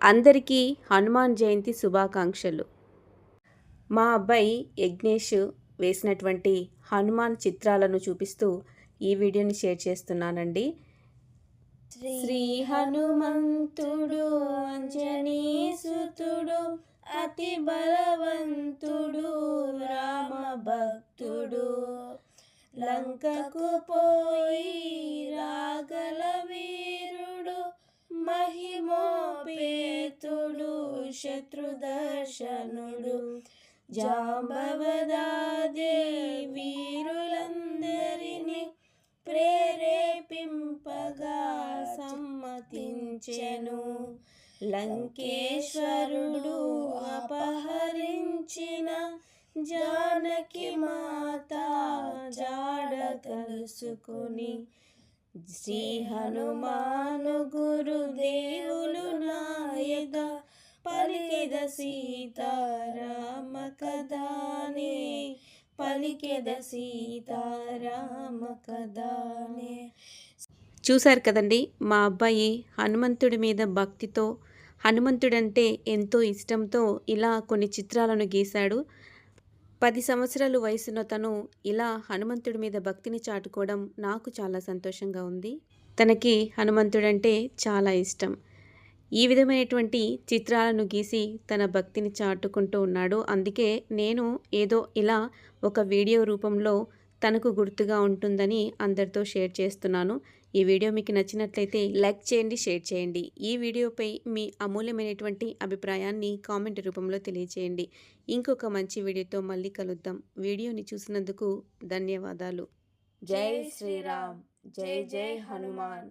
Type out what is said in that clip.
అందరికీ హనుమాన్ జయంతి శుభాకాంక్షలు. మా అబ్బాయి యజ్ఞేష్ వేసినటువంటి హనుమాన్ చిత్రాలను చూపిస్తూ ఈ వీడియోని షేర్ చేస్తున్నానండి. శ్రీ హనుమంతుడు అంజనీ సుతుడు అతి బలవంతుడు రామ భక్తుడు లంకకు పోయి రాగల వీరుడు మహిమోపేతుడు శత్రుదర్శనుడు జాంబవదాదే వీరులందరినీ ప్రేరేపింపగా సమ్మతించెను. లంకేశ్వరుడు అపహరించిన జానకి మాత జాడ కలుసుకొని శ్రీ హనుమాను గురుదేవులు నాయక పలికెద సీతారామ కథానే పలికెద సీతారామ కథానే. చూశారు కదండి, మా అబ్బాయి హనుమంతుడి మీద భక్తితో, హనుమంతుడంటే ఎంతో ఇష్టంతో ఇలా కొన్ని చిత్రాలను గీశాడు. 10 సంవత్సరాలు వయసున్న తను ఇలా హనుమంతుడి మీద భక్తిని చాటుకోవడం నాకు చాలా సంతోషంగా ఉంది. తనకి హనుమంతుడంటే చాలా ఇష్టం. ఈ విధమైనటువంటి చిత్రాలను గీసి తన భక్తిని చాటుకుంటూ ఉన్నాడు. అందుకే నేను ఏదో ఇలా ఒక వీడియో రూపంలో తనకు గుర్తుగా ఉంటుందని అందరితో షేర్ చేస్తున్నాను. ఈ వీడియో మీకు నచ్చినట్లయితే లైక్ చేయండి, షేర్ చేయండి. ఈ వీడియోపై మీ అమూల్యమైనటువంటి అభిప్రాయాన్ని కామెంట్ రూపంలో తెలియచేయండి. ఇంకొక మంచి వీడియోతో మళ్ళీ కలుద్దాం. వీడియోని చూసినందుకు ధన్యవాదాలు. జై శ్రీరామ్, జై జై హనుమాన్.